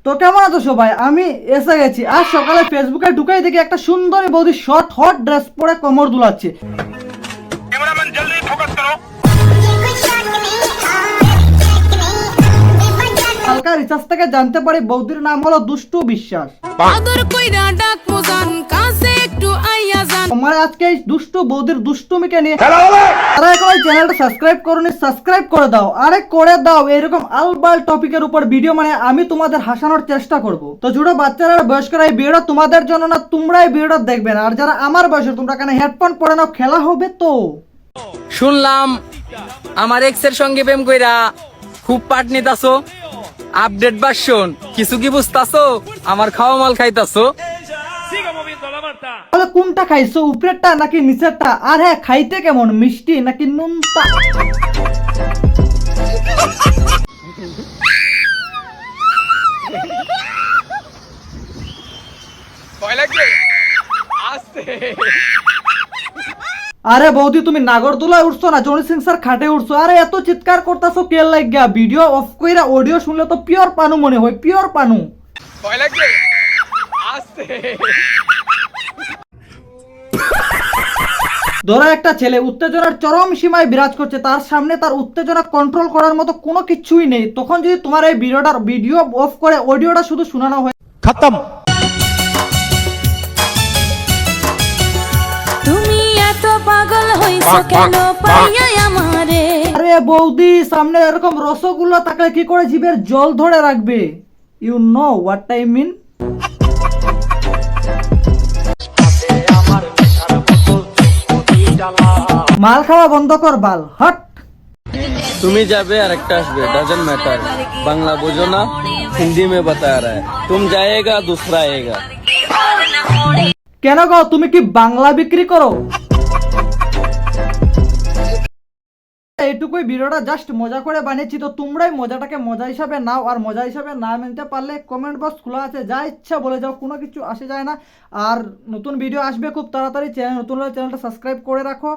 তো কেমন আছো সবাই? আমি এসে গেছি। আজ সকালে ফেসবুকে ঢুকাই দেখি একটা সুন্দরী বৌদি শর্ট হট ড্রেস পরে কোমর দুলাচ্ছে। कैमरामैन जल्दी फोकस करो। হালকা রিসার্চ থেকে জানতে পারি বৌদির নাম হলো দুষ্টু বিশ্বাস। আদর কইরা ডাক মোজান কাছে একটু আইয়া যান। আমার আজকে এই দুষ্টু বৌদির দুষ্টুমিকে নিয়ে তারা এখন এই চ্যানেলটা সাবস্ক্রাইব করোনি, সাবস্ক্রাইব করে দাও। আরে করে দাও, এরকম আলবাল টপিকের উপর ভিডিও মানে আমি তোমাদের হাসানোর চেষ্টা করব। তো ছোট বাচ্চারা আর বয়স্করা এই ভিডিওটা তোমাদের জন্য না, তোমরা এই ভিডিওটা দেখবেন। আর যারা আমার বয়সের তোমরা কানে হেডফোন পরে নাও, খেলা হবে তো। শুনলাম আমার এক্সের সঙ্গে প্রেম কইরা খুব পাট নিতাছো, আপডেট ভার্সন কিছু কি বুঝতাছো, আমার খাওয়া মাল খাইতাছো। Siga moviendo la manta. তাহলে কোনটা খাইছো, উপরেরটা নাকি নিচেরটা? আর হ্যাঁ, খাইতে কেমন, মিষ্টি নাকি নুনতা? ভয় লাগছে আস্তে। আরে বৌদি, তুমি নাগরদোলায় উঠছো না জনি সিং স্যার খাটে উঠছো? আরে এত চিৎকার করতেছো কে লাগিয়া? ভিডিও অফ কইরা অডিও শুনলে তো পিওর পানু মনে হয়, পিওর পানু। ভয় লাগছে আস্তে। ধরো একটা ছেলে উত্তেজনার চরম সীমায় বিরাজ করছে, তার সামনে তার উত্তেজনা কন্ট্রোল করার মতো কোনো কিছুই নেই। তখন যদি তোমার এই ভিডিও অফ করে অডিওটা শুধু শোনানো হয়, खत्म। তুমি এত পাগল হইছো কেন পাইয়া আমারে। আরে বৌদি, সামনে এরকম রসগোল্লা থাকলে কি করে জিভের জল ধরে রাখবে? You know what I mean. মাল খাওয়া বন্ধ কর বাল, হট। তুমি যাবে আর একটা আসবে, ডাজন্ট ম্যাটার। বাংলা বোঝো না, হিন্দি মে বাতা রা হ্যায়, তুম যায়েগা দুসরা আয়েগা। কেন গো, তুমি কি বাংলা বিক্রি করো? এইটুকুই ভিডিওটা জাস্ট মজা করে বানিয়েছি। তো তোমরাই মজাটাকে মজা হিসাবে নাও, আর মজা হিসাবে না মেনতে পারলে কমেন্ট বক্স খোলা আছে, যা ইচ্ছা বলে যাও, কোনো কিছু আসে যায় না। আর নতুন ভিডিও আসবে খুব তাড়াতাড়ি। চ্যানেল নতুন হলে চ্যানেলটা সাবস্ক্রাইব করে রাখো।